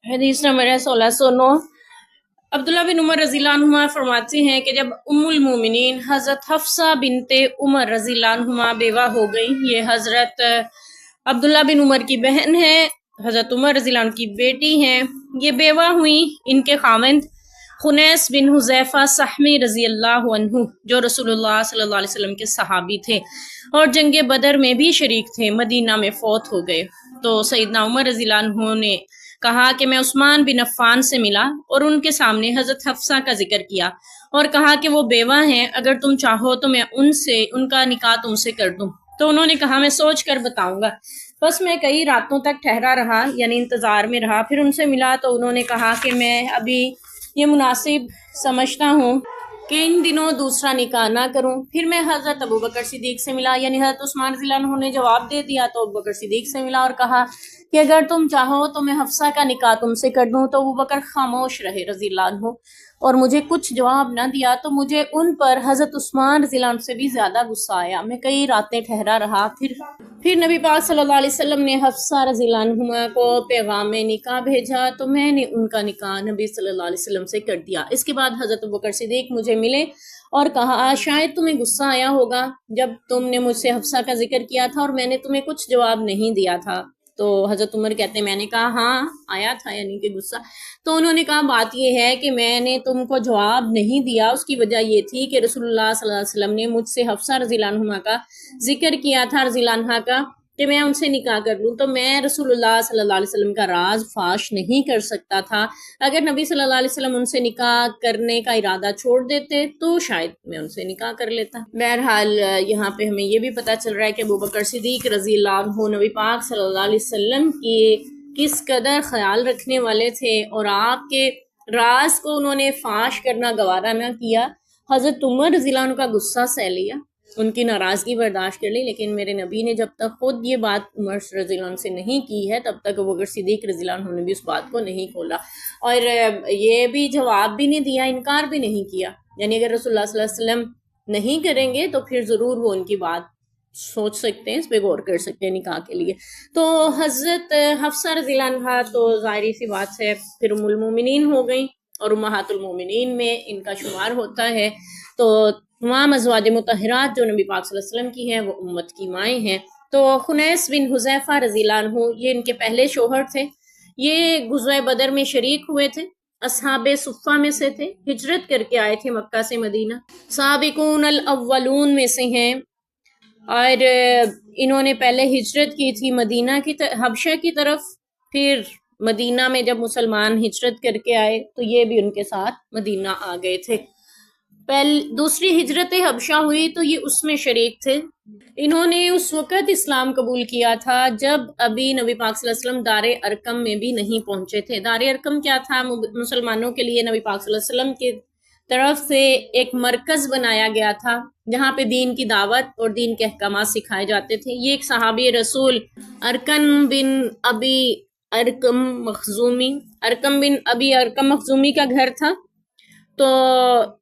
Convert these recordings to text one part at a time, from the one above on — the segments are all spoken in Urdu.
حدیث نمبر ہے 1609۔ عبداللہ بن عمر رضی اللہ عنہما فرماتے ہیں کہ جب ام المومنین حضرت حفصہ بنت عمر رضی اللہ عنہما بیوہ ہو گئی، یہ حضرت عبداللہ بن عمر کی بہن ہے، حضرت عمر رضی اللہ عنہ کی بیٹی ہیں، یہ بیوہ ہوئیں، ان کے خاوند خنیس بن حذیفہ سہمی رضی اللہ عنہ جو رسول اللہ صلی اللہ علیہ وسلم کے صحابی تھے اور جنگ بدر میں بھی شریک تھے، مدینہ میں فوت ہو گئے۔ تو سیدنا عمر رضی اللہ عنہ نے کہا کہ میں عثمان بن عفان سے ملا اور ان کے سامنے حضرت حفصہ کا ذکر کیا اور کہا کہ وہ بیوہ ہیں، اگر تم چاہو تو میں ان کا نکاح تم سے کر دوں۔ تو انہوں نے کہا میں سوچ کر بتاؤں گا۔ بس میں کئی راتوں تک ٹھہرا رہا، یعنی انتظار میں رہا، پھر ان سے ملا تو انہوں نے کہا کہ میں ابھی یہ مناسب سمجھتا ہوں کہ ان دنوں دوسرا نکاح نہ کروں۔ پھر میں حضرت ابوبکر صدیق سے ملا، یعنی حضرت عثمان رضی اللہ عنہ نے جواب دے دیا تو ابوبکر صدیق سے ملا اور کہا کہ اگر تم چاہو تو میں حفصہ کا نکاح تم سے کر دوں۔ تو ابوبکر خاموش رہے رضی اللہ عنہ اور مجھے کچھ جواب نہ دیا، تو مجھے ان پر حضرت عثمان رضی اللہ عنہ سے بھی زیادہ غصہ آیا۔ میں کئی راتیں ٹھہرا رہا، پھر نبی پاک صلی اللہ علیہ وسلم نے حفصہ رضی اللہ عنہ کو پیغام نکاح بھیجا تو میں نے ان کا نکاح نبی صلی اللہ علیہ وسلم سے کر دیا۔ اس کے بعد حضرت ابوبکر صدیق مجھے ملے اور کہا شاید تمہیں غصہ آیا ہوگا جب تم نے مجھ سے حفصہ کا ذکر کیا تھا اور میں نے تمہیں کچھ جواب نہیں دیا تھا۔ تو حضرت عمر کہتے ہیں میں نے کہا ہاں آیا تھا، یعنی کہ غصہ۔ تو انہوں نے کہا بات یہ ہے کہ میں نے تم کو جواب نہیں دیا، اس کی وجہ یہ تھی کہ رسول اللہ صلی اللہ علیہ وسلم نے مجھ سے حفصہ رضی اللہ عنہ کا ذکر کیا تھا رضی اللہ عنہ کا کہ میں ان سے نکاح کر لوں، تو میں رسول اللہ صلی اللہ علیہ وسلم کا راز فاش نہیں کر سکتا تھا۔ اگر نبی صلی اللہ علیہ وسلم ان سے نکاح کرنے کا ارادہ چھوڑ دیتے تو شاید میں ان سے نکاح کر لیتا۔ بہرحال یہاں پہ ہمیں یہ بھی پتہ چل رہا ہے کہ ابوبکر صدیق رضی اللہ عنہ نبی پاک صلی اللہ علیہ وسلم کی کس قدر خیال رکھنے والے تھے اور آپ کے راز کو انہوں نے فاش کرنا گوارا نہ کیا۔ حضرت عمر رضی اللہ عنہ کا غصہ سہ لیا، ان کی ناراضگی برداشت کر لی، لیکن میرے نبی نے جب تک خود یہ بات عمر رضی اللہ عنہ سے نہیں کی ہے تب تک ابوبکر صدیق رضی اللہ عنہ نے بھی اس بات کو نہیں کھولا اور یہ بھی جواب بھی نہیں دیا، انکار بھی نہیں کیا۔ یعنی اگر رسول اللہ صلی اللہ علیہ وسلم نہیں کریں گے تو پھر ضرور وہ ان کی بات سوچ سکتے ہیں، اس پہ غور کر سکتے ہیں نکاح کے لیے۔ تو حضرت حفصہ رضی اللہ عنہ تو ظاہری سی بات ہے پھر ام المومنین ہو گئیں اور امہات المومنین میں ان کا شمار ہوتا ہے۔ تو تمام ازواج مطہرات جو نبی پاک صلی اللہ علیہ وسلم کی ہیں وہ امت کی مائیں ہیں۔ تو خنیس بن حذیفہ رضی اللہ عنہ یہ ان کے پہلے شوہر تھے، یہ غزوہ بدر میں شریک ہوئے تھے، اصحاب صفہ میں سے تھے، ہجرت کر کے آئے تھے مکہ سے مدینہ، سابقون الاولون میں سے ہیں اور انہوں نے پہلے ہجرت کی تھی مدینہ کی حبشہ کی طرف، پھر مدینہ میں جب مسلمان ہجرت کر کے آئے تو یہ بھی ان کے ساتھ مدینہ آ گئے تھے۔ دوسری ہجرت حبشہ ہوئی تو یہ اس میں شریک تھے۔ انہوں نے اس وقت اسلام قبول کیا تھا جب ابھی نبی پاک صلی اللہ علیہ وسلم دار ارقم میں بھی نہیں پہنچے تھے۔ دار ارقم کیا تھا؟ مسلمانوں کے لیے نبی پاک صلی اللہ علیہ وسلم کی طرف سے ایک مرکز بنایا گیا تھا جہاں پہ دین کی دعوت اور دین کے احکامات سکھائے جاتے تھے۔ یہ ایک صحابی رسول ارکم بن ابی ارقم مخزومی کا گھر تھا۔ تو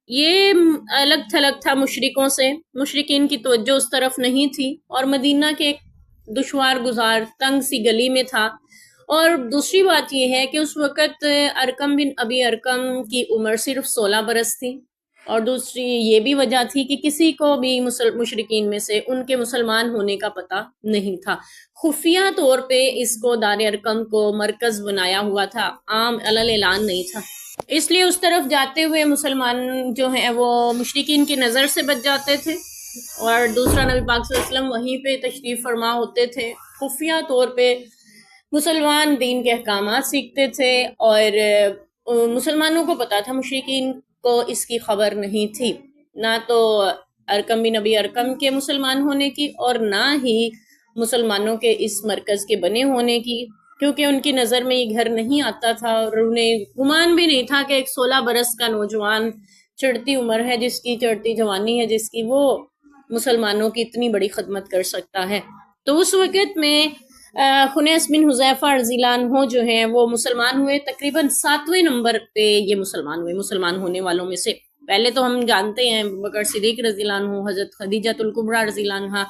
یہ الگ تھلگ تھا مشرکوں سے، مشرکین کی توجہ اس طرف نہیں تھی اور مدینہ کے ایک دشوار گزار تنگ سی گلی میں تھا۔ اور دوسری بات یہ ہے کہ اس وقت ارقم بن ابی ارقم کی عمر صرف 16 برس تھی، اور دوسری یہ بھی وجہ تھی کہ کسی کو بھی مشرکین میں سے ان کے مسلمان ہونے کا پتہ نہیں تھا۔ خفیہ طور پہ اس کو دار ارقم کو مرکز بنایا ہوا تھا، عام علل اعلان نہیں تھا، اس لیے اس طرف جاتے ہوئے مسلمان جو ہیں وہ مشرکین کی نظر سے بچ جاتے تھے، اور دوسرا نبی پاک صلی اللہ علیہ وسلم وہیں پہ تشریف فرما ہوتے تھے۔ خفیہ طور پہ مسلمان دین کے احکامات سیکھتے تھے اور مسلمانوں کو پتا تھا، مشرکین کو اس کی خبر نہیں تھی، نہ تو ارقم بن ابی ارقم کے مسلمان ہونے کی اور نہ ہی مسلمانوں کے اس مرکز کے بنے ہونے کی، کیونکہ ان کی نظر میں یہ گھر نہیں آتا تھا اور انہیں گمان بھی نہیں تھا کہ ایک 16 برس کا نوجوان چڑھتی عمر ہے، جس کی چڑھتی جوانی ہے، جس کی وہ مسلمانوں کی اتنی بڑی خدمت کر سکتا ہے۔ تو اس وقت میں خنیس بن حذیفہ رضی اللہ عنہ جو ہیں وہ مسلمان ہوئے، تقریباً 7ویں نمبر پہ یہ مسلمان ہوئے مسلمان ہونے والوں میں سے۔ پہلے تو ہم جانتے ہیں ابوبکر صدیق رضی اللہ عنہ، حضرت خدیجہ الکبریٰ رضی اللہ عنہ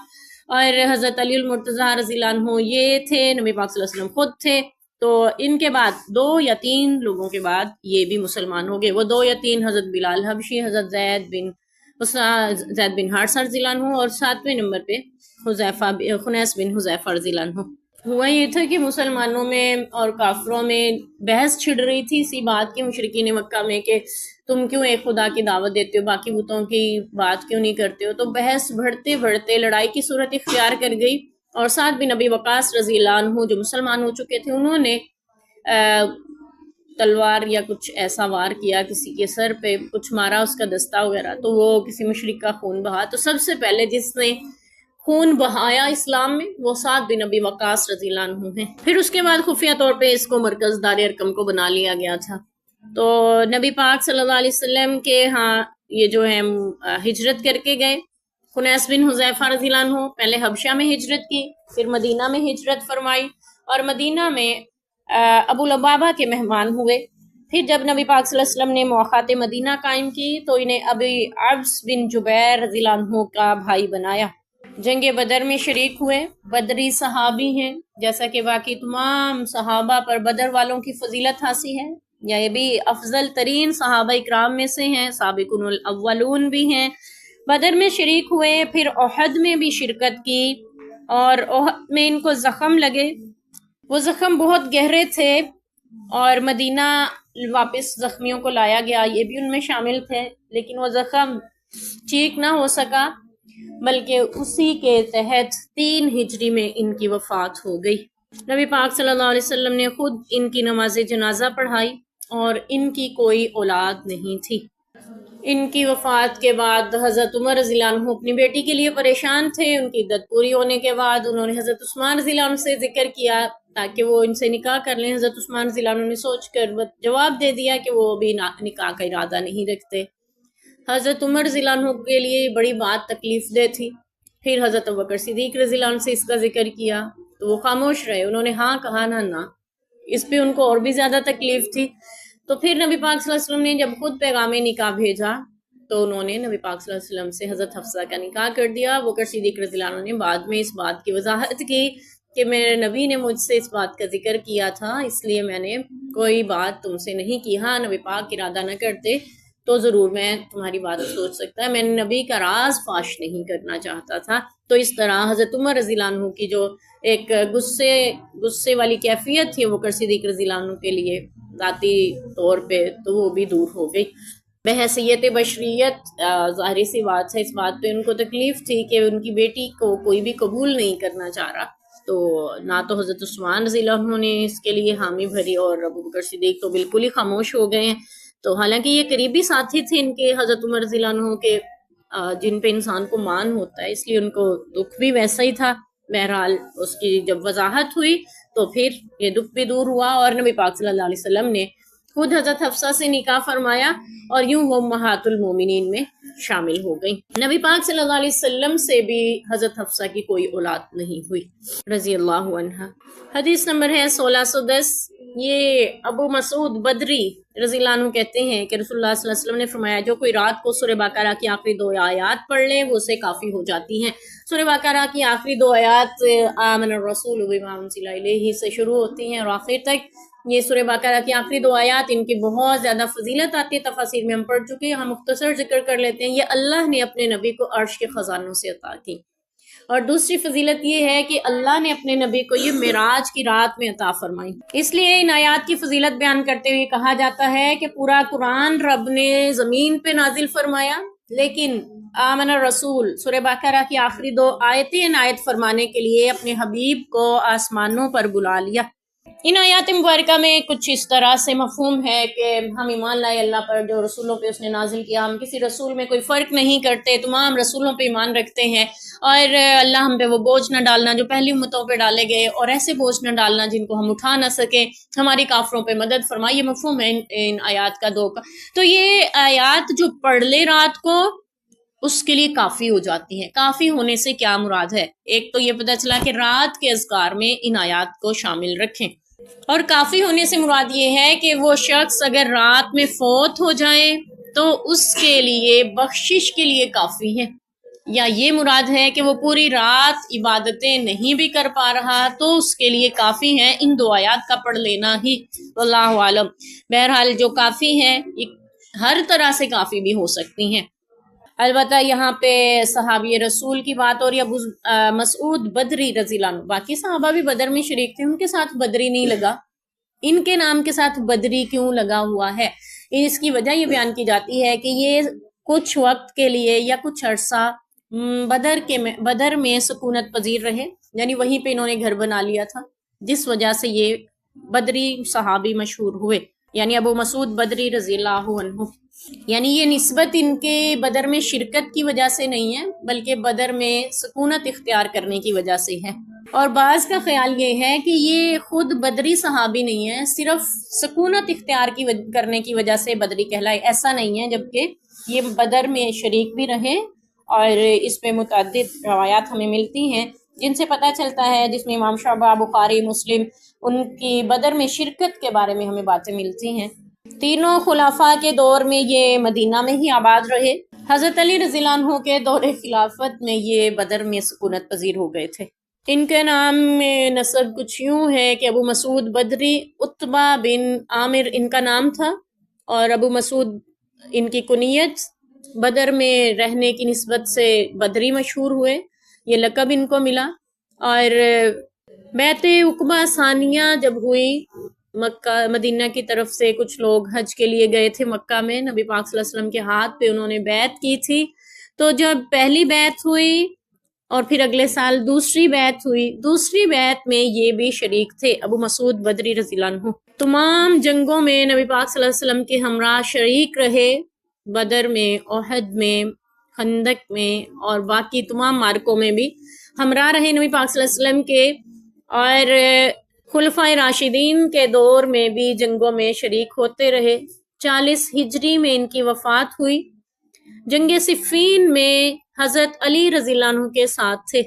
اور حضرت علی المرتضیٰ رضی اللہ عنہ، یہ تھے، نبی پاک صلی اللہ علیہ وسلم خود تھے، تو ان کے بعد 2 یا 3 لوگوں کے بعد یہ بھی مسلمان ہو گئے. وہ 2 یا 3 حضرت بلال حبشی، حضرت زید بن حارثہ رضی اللہ عنہ، اور 7ویں نمبر پہ خنیس بن حذیفہ رضی اللہ عنہ. ہوا یہ تھا کہ مسلمانوں میں اور کافروں میں بحث چھڑ رہی تھی اسی بات کی، مشرکین مکہ میں، کہ تم کیوں ایک خدا کی دعوت دیتے ہو، باقی بتوں کی بات کیوں نہیں کرتے ہو. تو بحث بڑھتے بڑھتے لڑائی کی صورت اختیار کر گئی، اور سعد بن ابی وقاص رضی اللہ عنہ جو مسلمان ہو چکے تھے، انہوں نے تلوار یا کچھ ایسا وار کیا کسی کے سر پہ، کچھ مارا اس کا دستہ وغیرہ، تو وہ کسی مشرک کا خون بہا. تو سب سے پہلے جس نے خون بہایا اسلام میں وہ سعد بن ابی وقاص رضی اللہ عنہ ہیں. پھر اس کے بعد خفیہ طور پہ اس کو مرکز دار ارقم کو بنا لیا گیا تھا. تو نبی پاک صلی اللہ علیہ وسلم کے ہاں یہ جو ہے ہجرت کر کے گئے. خنیس بن حذیفہ رضی اللہ عنہ پہلے حبشہ میں ہجرت کی، پھر مدینہ میں ہجرت فرمائی، اور مدینہ میں ابو لبابہ کے مہمان ہوئے. پھر جب نبی پاک صلی اللہ علیہ وسلم نے مواخات مدینہ قائم کی تو انہیں ابی عبس بن جبیر رضی اللہ عنہ کا بھائی بنایا. جنگ بدر میں شریک ہوئے، بدری صحابی ہیں، جیسا کہ باقی تمام صحابہ پر بدر والوں کی فضیلت حاصل ہے، یا یہ بھی افضل ترین صحابہ اکرام میں سے ہیں، سابقون الاولون بھی ہیں. بدر میں شریک ہوئے، پھر احد میں بھی شرکت کی، اور احد میں ان کو زخم لگے. وہ زخم بہت گہرے تھے، اور مدینہ واپس زخمیوں کو لایا گیا، یہ بھی ان میں شامل تھے، لیکن وہ زخم ٹھیک نہ ہو سکا، بلکہ اسی کے تحت 3 ہجری میں ان کی وفات ہو گئی. نبی پاک صلی اللہ علیہ وسلم نے خود ان کی نماز جنازہ پڑھائی، اور ان کی کوئی اولاد نہیں تھی. ان کی وفات کے بعد حضرت عمر رضی اللہ عنہ اپنی بیٹی کے لیے پریشان تھے. ان کی عدت پوری ہونے کے بعد انہوں نے حضرت عثمان رضی اللہ عنہ سے ذکر کیا تاکہ وہ ان سے نکاح کر لیں. حضرت عثمان رضی اللہ عنہ نے سوچ کر جواب دے دیا کہ وہ ابھی نکاح کا ارادہ نہیں رکھتے. حضرت عمر رضی اللہ عنہ کے لیے بڑی بات تکلیف دہ تھی. پھر حضرت ابوبکر صدیق رضی اللہ عنہ سے اس کا ذکر کیا تو وہ خاموش رہے، انہوں نے ہاں کہا نہ. اس پہ ان کو اور بھی زیادہ تکلیف تھی. تو پھر نبی پاک صلی اللہ علیہ وسلم نے جب خود پیغام نکاح بھیجا تو انہوں نے نبی پاک صلی اللہ علیہ وسلم سے حضرت حفصہ کا نکاح کر دیا. ابوبکر صدیق رضی اللہ عنہ نے بعد میں اس بات کی وضاحت کی کہ میرے نبی نے مجھ سے اس بات کا ذکر کیا تھا، اس لیے میں نے کوئی بات تم سے نہیں کی. ہاں نبی پاک ارادہ نہ کرتے تو ضرور میں تمہاری بات سوچ سکتا ہے، میں نے نبی کا راز فاش نہیں کرنا چاہتا تھا. تو اس طرح حضرت عمر رضی اللہ عنہ کی جو ایک غصے والی کیفیت تھی ابوبکر صدیق رضی اللہ عنہ کے لیے ذاتی طور پہ، تو وہ بھی دور ہو گئی. بحیثیت بشریت ظاہری سی بات ہے، اس بات پہ ان کو تکلیف تھی کہ ان کی بیٹی کو کوئی بھی قبول نہیں کرنا چاہ رہا. تو نہ تو حضرت عثمان رضی اللہ عنہ نے اس کے لیے حامی بھری، اور ابوبکر صدیق تو بالکل ہی خاموش ہو گئے ہیں. تو حالانکہ یہ قریبی ساتھی تھے ان کے حضرت عمر رضی اللہ عنہ کے، جن پہ انسان کو مان ہوتا ہے، اس لیے ان کو دکھ بھی ویسا ہی تھا. بہرحال اس کی جب وضاحت ہوئی تو پھر یہ دکھ بھی دور ہوا، اور نبی پاک صلی اللہ علیہ وسلم نے خود حضرت حفصہ سے نکاح فرمایا، اور یوں وہ امہات المومنین میں شامل ہو گئی. نبی پاک صلی اللہ علیہ وسلم سے بھی حضرت حفصہ کی کوئی اولاد نہیں ہوئی رضی اللہ عنہ. حدیث نمبر ہے 1610. یہ ابو مسعود بدری رضی اللہ عنہ کہتے ہیں کہ رسول اللہ صلی اللہ علیہ وسلم نے فرمایا جو کوئی رات کو سورہ بقرہ کی آخری 2 آیات پڑھ لے وہ اسے کافی ہو جاتی ہیں. سورہ بقرہ کی آخری 2 آیات آمن الرسول بما انزل الیہ سے شروع ہوتی ہیں اور آخر تک. یہ سورہ بقرہ کی آخری 2 آیات ان کی بہت زیادہ فضیلت آتی ہے، تفاسیر میں ہم پڑھ چکے ہیں، ہم مختصر ذکر کر لیتے ہیں. یہ اللہ نے اپنے نبی کو عرش کے خزانوں سے عطا کی. اور دوسری فضیلت یہ ہے کہ اللہ نے اپنے نبی کو یہ معراج کی رات میں عطا فرمائی. اس لیے ان آیات کی فضیلت بیان کرتے ہوئے کہا جاتا ہے کہ پورا قرآن رب نے زمین پہ نازل فرمایا، لیکن آمن الرسول سورہ بقرہ کی آخری 2 آیتیں عنایت فرمانے کے لیے اپنے حبیب کو آسمانوں پر بلا لیا. ان آیات مبارکہ میں کچھ اس طرح سے مفہوم ہے کہ ہم ایمان لائے اللہ پر جو رسولوں پہ اس نے نازل کیا، ہم کسی رسول میں کوئی فرق نہیں کرتے، تمام رسولوں پہ ایمان رکھتے ہیں، اور اللہ ہم پہ وہ بوجھ نہ ڈالنا جو پہلی امتوں پہ ڈالے گئے، اور ایسے بوجھ نہ ڈالنا جن کو ہم اٹھا نہ سکیں، ہماری کافروں پہ مدد فرمائی. یہ مفہوم ہے ان آیات کا 2 کا. تو یہ آیات جو پڑھ لے رات کو اس کے لیے کافی ہو جاتی ہیں. کافی ہونے سے کیا مراد ہے؟ ایک تو یہ پتہ چلا کہ رات کے اذکار میں ان آیات کو شامل رکھیں، اور کافی ہونے سے مراد یہ ہے کہ وہ شخص اگر رات میں فوت ہو جائے تو اس کے لیے بخشش کے لیے کافی ہے. یا یہ مراد ہے کہ وہ پوری رات عبادتیں نہیں بھی کر پا رہا تو اس کے لیے کافی ہے ان دو آیات کا پڑھ لینا ہی، واللہ عالم۔ بہرحال جو کافی ہے ہر طرح سے کافی بھی ہو سکتی ہیں۔ البتہ یہاں پہ صحابی رسول کی بات اور ابو مسعود بدری رضی اللہ عنہ، باقی صحابہ بھی بدر میں شریک تھے، ان کے ساتھ بدری نہیں لگا، ان کے نام کے ساتھ بدری کیوں لگا ہوا ہے؟ اس کی وجہ یہ بیان کی جاتی ہے کہ یہ کچھ وقت کے لیے یا کچھ عرصہ بدر میں سکونت پذیر رہے، یعنی وہیں پہ انہوں نے گھر بنا لیا تھا، جس وجہ سے یہ بدری صحابی مشہور ہوئے، یعنی ابو مسعود بدری رضی اللہ عنہ۔ یعنی یہ نسبت ان کے بدر میں شرکت کی وجہ سے نہیں ہے، بلکہ بدر میں سکونت اختیار کرنے کی وجہ سے ہے۔ اور بعض کا خیال یہ ہے کہ یہ خود بدری صحابی نہیں ہے، صرف سکونت اختیار کرنے کی وجہ سے بدری کہلائے، ایسا نہیں ہے، جبکہ یہ بدر میں شریک بھی رہے، اور اس پہ متعدد روایات ہمیں ملتی ہیں جن سے پتہ چلتا ہے، جس میں امام شعبہ، بخاری، مسلم، ان کی بدر میں شرکت کے بارے میں ہمیں باتیں ملتی ہیں۔ تینوں خلافہ کے دور میں یہ مدینہ میں ہی آباد رہے، حضرت علی رضی اللہ عنہ کے دور خلافت میں یہ بدر میں سکونت پذیر ہو گئے تھے۔ ان کے نام میں نسب کچھ یوں ہے کہ ابو مسعود بدری، عتبہ بن عامر ان کا نام تھا، اور ابو مسعود ان کی کنیت، بدر میں رہنے کی نسبت سے بدری مشہور ہوئے، یہ لقب ان کو ملا۔ اور بیعت عقبہ ثانیہ جب ہوئی، مکہ مدینہ کی طرف سے کچھ لوگ حج کے لیے گئے تھے مکہ میں، نبی پاک صلی اللہ علیہ وسلم کے ہاتھ پہ انہوں نے بیعت کی تھی، تو جب پہلی بیعت ہوئی اور پھر اگلے سال دوسری بیعت ہوئی، دوسری بیعت میں یہ بھی شریک تھے، ابو مسعود بدری رضی اللہ عنہ۔ تمام جنگوں میں نبی پاک صلی اللہ علیہ وسلم کے ہمراہ شریک رہے، بدر میں، احد میں، خندق میں، اور باقی تمام معرکوں میں بھی ہمراہ رہے نبی پاک صلی اللہ علیہ وسلم کے، اور خلفائے راشدین کے دور میں بھی جنگوں میں شریک ہوتے رہے۔ 40 ہجری میں ان کی وفات ہوئی۔ جنگ صفین میں حضرت علی رضی اللہ عنہ کے ساتھ تھے،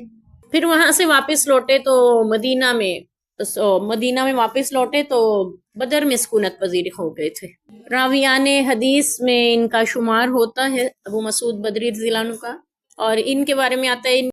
پھر وہاں سے واپس لوٹے تو مدینہ میں واپس لوٹے تو بدر میں سکونت پذیر ہو گئے تھے۔ راویان حدیث میں ان کا شمار ہوتا ہے ابو مسعود بدری رضی اللہ عنہ کا، اور ان کے بارے میں آتا ہے